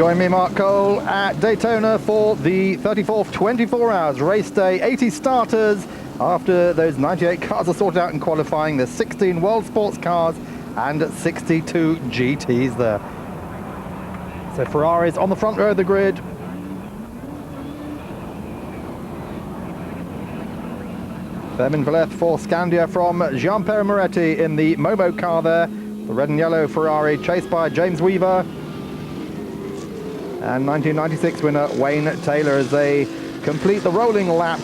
Join me, Mark Cole, at Daytona for the 34th 24 Hours race day. 80 starters after those 98 cars are sorted out in qualifying. There's 16 World Sports cars and 62 GTs there. So Ferrari's on the front row of the grid. Fermin Valleth for Scandia from Gianpiero Moretti in the Momo car there. The red and yellow Ferrari chased by James Weaver. And 1996 winner Wayne Taylor as they complete the rolling lap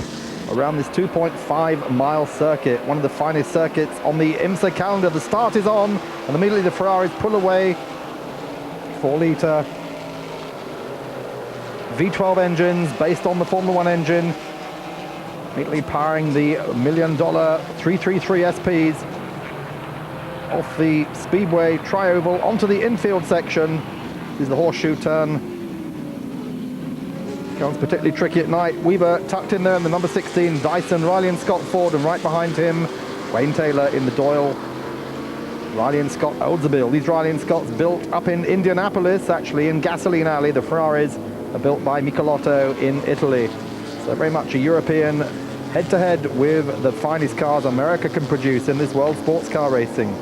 around this 2.5-mile circuit, one of the finest circuits on the IMSA calendar. The start is on, and immediately the Ferraris pull away. 4-litre V12 engines based on the Formula One engine, immediately powering the $1 million 333 SPs off the Speedway Tri-Oval onto the infield section. This is the horseshoe turn. Becomes particularly tricky at night. Weaver tucked in there in the number 16 Dyson, Riley and Scott Ford, and right behind him Wayne Taylor in the Doyle. Riley and Scott Oldsmobile. These Riley and Scotts built up in Indianapolis, actually in Gasoline Alley. The Ferraris are built by Michelotto in Italy. So very much a European head-to-head with the finest cars America can produce in this world sports car racing.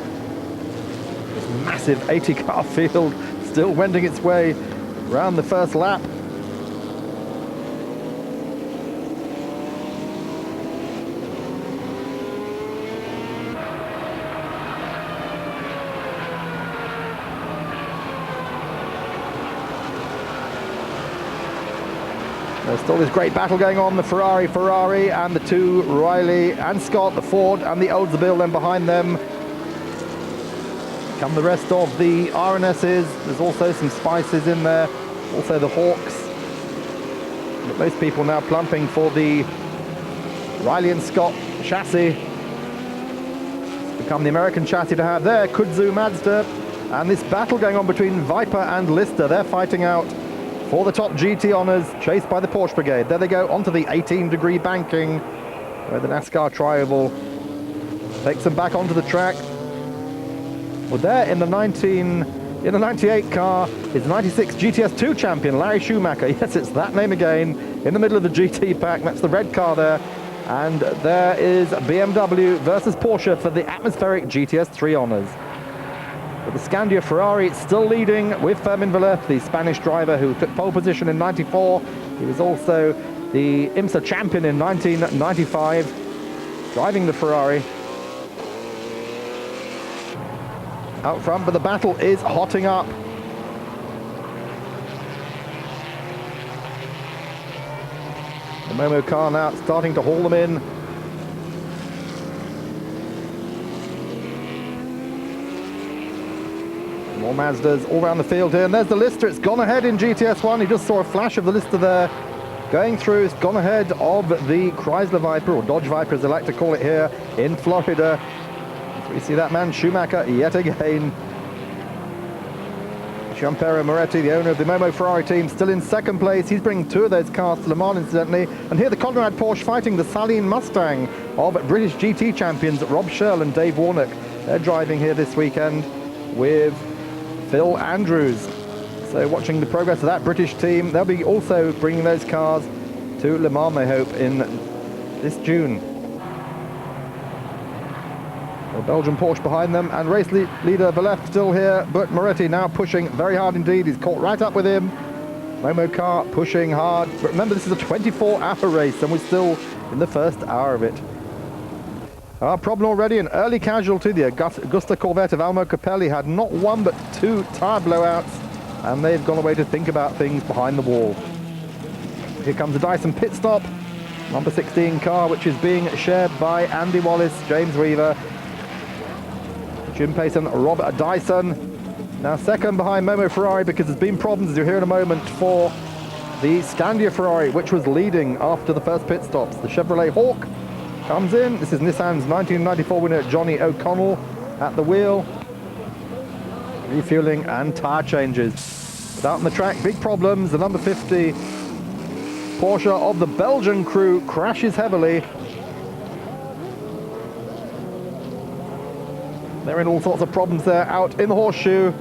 This massive 80-car field still wending its way around the first lap. There's still this great battle going on, the Ferrari and the two Riley and Scott, the Ford and the Oldsmobile then behind them. Come the rest of the RNSs. There's also some Spices in there, also the Hawks. But most people now plumping for the Riley and Scott chassis. It's become the American chassis to have there. Kudzu Mazda, and this battle going on between Viper and Lister. They're fighting out for the top GT honours, chased by the Porsche Brigade. There they go onto the 18-degree banking, where the NASCAR Tri-Oval takes them back onto the track. Well, there in the 98 car is 96 GTS2 champion Larry Schumacher. Yes, it's that name again, in the middle of the GT pack. That's the red car there. And there is BMW versus Porsche for the atmospheric GTS3 honours. But the Scandia Ferrari still leading with Fermin Valleth, the Spanish driver who took pole position in '94. He was also the IMSA champion in 1995, driving the Ferrari. Out front, but the battle is hotting up. The Momo car now starting to haul them in. More Mazdas all around the field here, and there's the Lister. It's gone ahead in GTS1. You just saw a flash of the Lister there going through. It's gone ahead of the Chrysler Viper, or Dodge Viper as they like to call it here in Florida. So we see that man Schumacher yet again. Gianpiero Moretti, the owner of the Momo Ferrari team, still in second place. He's bringing two of those cars to Le Mans, incidentally. And here the Conrad Porsche fighting the Saleen Mustang of British GT champions Rob Shirl and Dave Warnock. They're driving here this weekend with Phil Andrews. So watching the progress of that British team. They'll be also bringing those cars to Le Mans, they hope, in this June. The Belgian Porsche behind them, and race leader Valleth still here, but Moretti now pushing very hard indeed. He's caught right up with him. Momo car pushing hard. But remember, this is a 24-hour race, and we're still in the first hour of it. Our problem already, an early casualty. The Augusta Corvette of Almo Capelli had not one but two tyre blowouts, and they've gone away to think about things behind the wall. Here comes the Dyson pit stop, number 16 car, which is being shared by Andy Wallace, James Weaver, Jim Payson, Robert Dyson. Now second behind Momo Ferrari, because there's been problems, as you'll hear in a moment, for the Scandia Ferrari, which was leading after the first pit stops. The Chevrolet Hawk comes in. This is Nissan's 1994 winner Johnny O'Connell at the wheel. Refueling and tyre changes. But out on the track, big problems. The number 50 Porsche of the Belgian crew crashes heavily. They're in all sorts of problems there out in the horseshoe.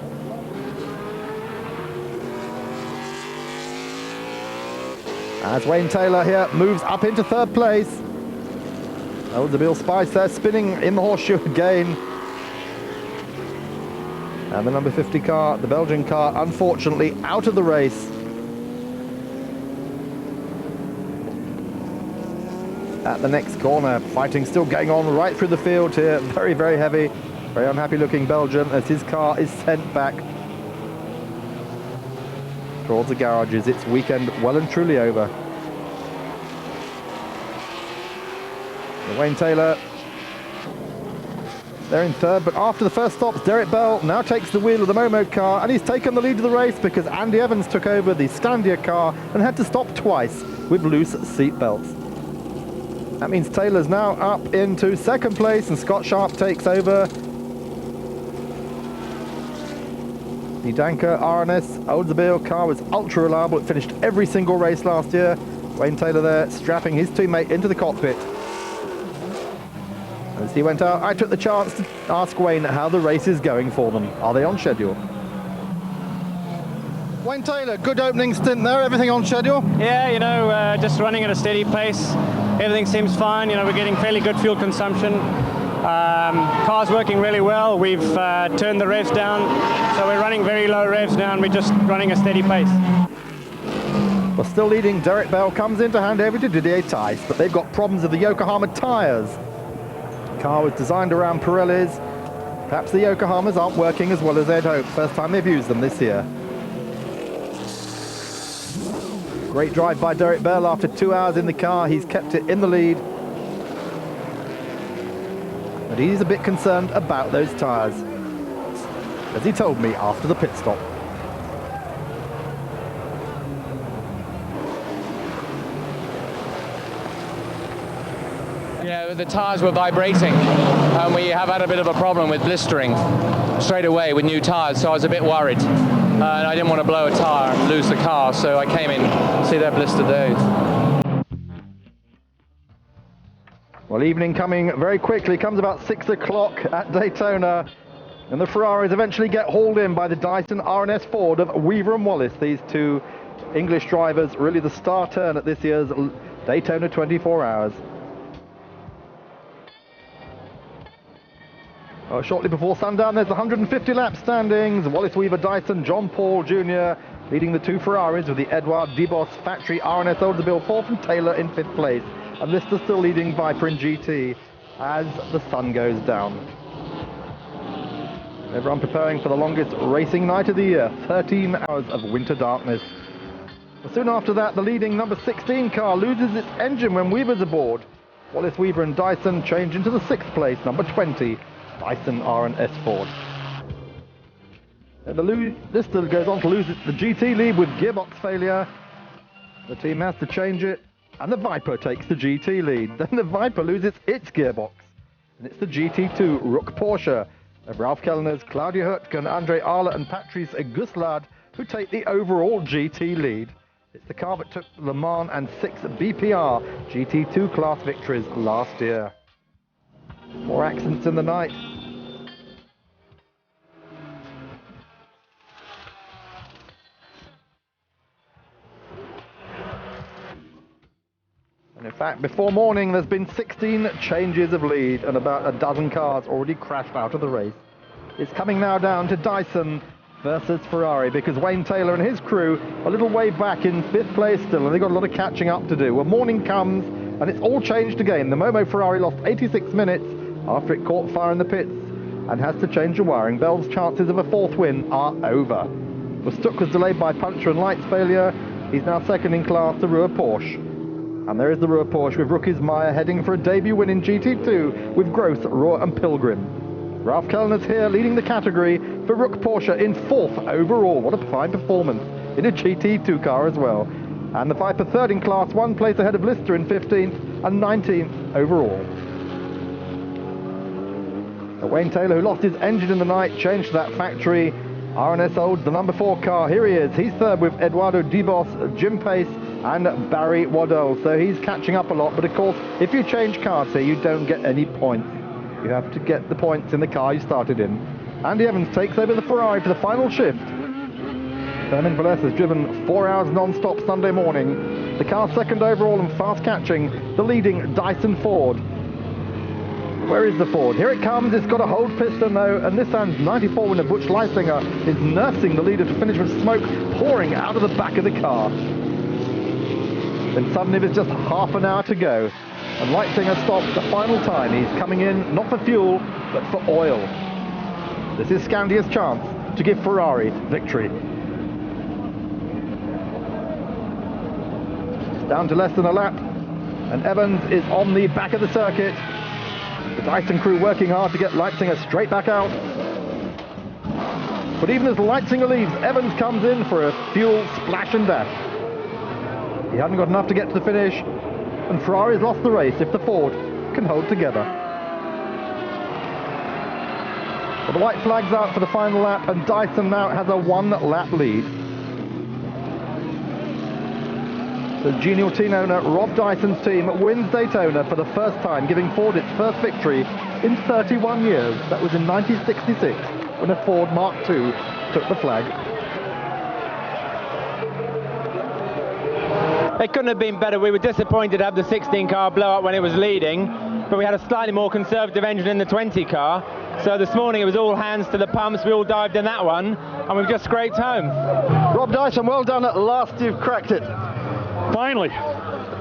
As Wayne Taylor here moves up into third place. Oldsmobile Spice there spinning in the horseshoe again. And the number 50 car, the Belgian car, unfortunately out of the race. At the next corner, fighting still going on right through the field here. Very, very heavy, very unhappy looking Belgian as his car is sent back towards the garages. It's weekend well and truly over. Wayne Taylor, they're in third, but after the first stops, Derek Bell now takes the wheel of the Momo car, and he's taken the lead of the race because Andy Evans took over the Scandia car and had to stop twice with loose seat belts. That means Taylor's now up into second place, and Scott Sharp takes over. The Danker RNS Oldsmobile car was ultra reliable. It finished every single race last year. Wayne Taylor there strapping his teammate into the cockpit. As he went out, I took the chance to ask Wayne how the race is going for them. Are they on schedule? Wayne Taylor, good opening stint there. Everything on schedule? Yeah, just running at a steady pace. Everything seems fine. We're getting fairly good fuel consumption. Car's working really well. We've turned the revs down, so we're running very low revs now, and we're just running a steady pace. Well, still leading, Derek Bell comes in to hand over to Didier Tice, but they've got problems with the Yokohama tyres. The car was designed around Pirellis. Perhaps the Yokohamas aren't working as well as they'd hoped. First time they've used them this year. Great drive by Derek Bell after 2 hours in the car. He's kept it in the lead. But he's a bit concerned about those tyres, as he told me after the pit stop. Yeah, the tyres were vibrating, and we have had a bit of a problem with blistering straight away with new tyres, so I was a bit worried. And I didn't want to blow a tyre and lose the car, so I came in to see they're blistered those. Well, evening coming very quickly, comes about 6 o'clock at Daytona, and the Ferraris eventually get hauled in by the Dyson RNS Ford of Weaver and Wallace. These two English drivers, really the star turn at this year's Daytona 24 Hours. Shortly before sundown, there's 150 lap standings. Wallace, Weaver, Dyson, John Paul Jr. leading the two Ferraris with the Edouard Dibos factory RNS Oldsmobile 4th and Taylor in 5th place. And Lister still leading Viper in GT as the sun goes down. Everyone preparing for the longest racing night of the year, 13 hours of winter darkness. Soon after that, the leading number 16 car loses its engine when Weaver's aboard. Wallace, Weaver and Dyson change into the 6th place, number 20. Dyson RNS Ford. Lister goes on to lose the GT lead with gearbox failure. The team has to change it, and the Viper takes the GT lead. Then the Viper loses its gearbox, and it's the GT2 Rook Porsche of Ralph Kellner's Claudia Hurtgen, Andre Arler and Patrice Gusslard who take the overall GT lead. It's the car that took Le Mans and 6 BPR GT2 class victories last year. More accidents in the night. And in fact, before morning, there's been 16 changes of lead and about a dozen cars already crashed out of the race. It's coming now down to Dyson versus Ferrari because Wayne Taylor and his crew are a little way back in 5th place still, and they've got a lot of catching up to do. Well, morning comes, and it's all changed again. The Momo Ferrari lost 86 minutes after it caught fire in the pits and has to change the wiring. Bell's chances of a 4th win are over. Well, Stuck was delayed by puncture and lights failure. He's now second in class to Ruhr Porsche. And there is the Ruhr Porsche with Rookies Meyer heading for a debut win in GT2 with Gross, Rohr and Pilgrim. Ralph Kellner's here leading the category for Rook Porsche in 4th overall. What a fine performance in a GT2 car as well. And the Viper 3rd in class, 1 place ahead of Lister in 15th and 19th overall. Wayne Taylor, who lost his engine in the night, changed to that factory RNS Olds, the number 4 car. Here he is. He's third with Eduardo Dibos, Jim Pace and Barry Waddell. So he's catching up a lot. But of course, if you change cars here, you don't get any points. You have to get the points in the car you started in. Andy Evans takes over the Ferrari for the final shift. Herman Velez has driven 4 hours non-stop Sunday morning. The car second overall and fast catching the leading Dyson Ford. Where is the Ford? Here it comes. It's got a hold piston though, and Nissan's 94 winner Butch Leisinger is nursing the leader to finish with smoke pouring out of the back of the car. Then suddenly there's just half an hour to go, and Leisinger stops the final time. He's coming in not for fuel, but for oil. This is Scandia's chance to give Ferrari victory. It's down to less than a lap, and Evans is on the back of the circuit. The Dyson crew working hard to get Leisinger straight back out. But even as Leisinger leaves, Evans comes in for a fuel splash and dash. He hadn't got enough to get to the finish, and Ferrari's lost the race if the Ford can hold together. Well, the white flag's out for the final lap, and Dyson now has a one-lap lead. The genial team owner Rob Dyson's team wins Daytona for the first time, giving Ford its first victory in 31 years. That was in 1966, when a Ford Mark II took the flag. It couldn't have been better. We were disappointed to have the 16 car blow up when it was leading, but we had a slightly more conservative engine in the 20 car. So this morning it was all hands to the pumps. We all dived in that one, and we've just scraped home. Rob Dyson, well done at last. You've cracked it. Finally,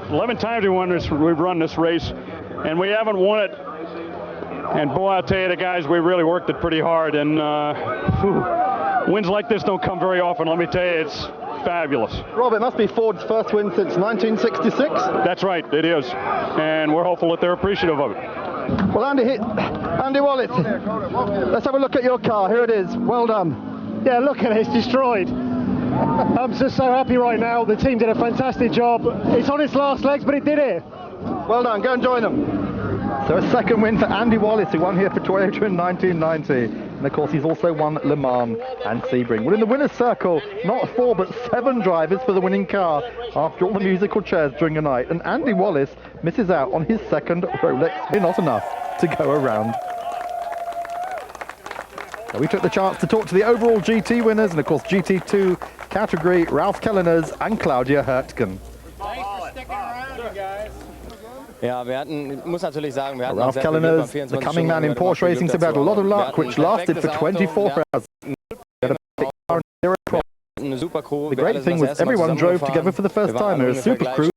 11 times we've run this race, and we haven't won it. And boy, I'll tell you, the guys, we really worked it pretty hard. And wins like this don't come very often. Let me tell you, it's fabulous. Rob, it must be Ford's first win since 1966. That's right, it is. And we're hopeful that they're appreciative of it. Well, Andy Wallace, let's have a look at your car. Here it is. Well done. Yeah, look at it. It's destroyed. I'm just so happy right now. The team did a fantastic job. It's on its last legs, but it did it. Well done. Go and join them. So a second win for Andy Wallace, who won here for Toyota in 1990. And of course, he's also won Le Mans and Sebring. Well, in the winner's circle, not 4 but 7 drivers for the winning car after all the musical chairs during the night. And Andy Wallace misses out on his second Rolex. Not enough to go around. Now, we took the chance to talk to the overall GT winners and of course GT2 category, Ralph Kelleners and Claudia Hurtgen. Thanks for sticking around, you guys. Ja, muss natürlich sagen, wir hatten Ralph Kelleners, the coming man in Porsche racing, said we had a lot of luck, which lasted for 24 hours. The great thing was everyone drove together for the first time. There was a super crew.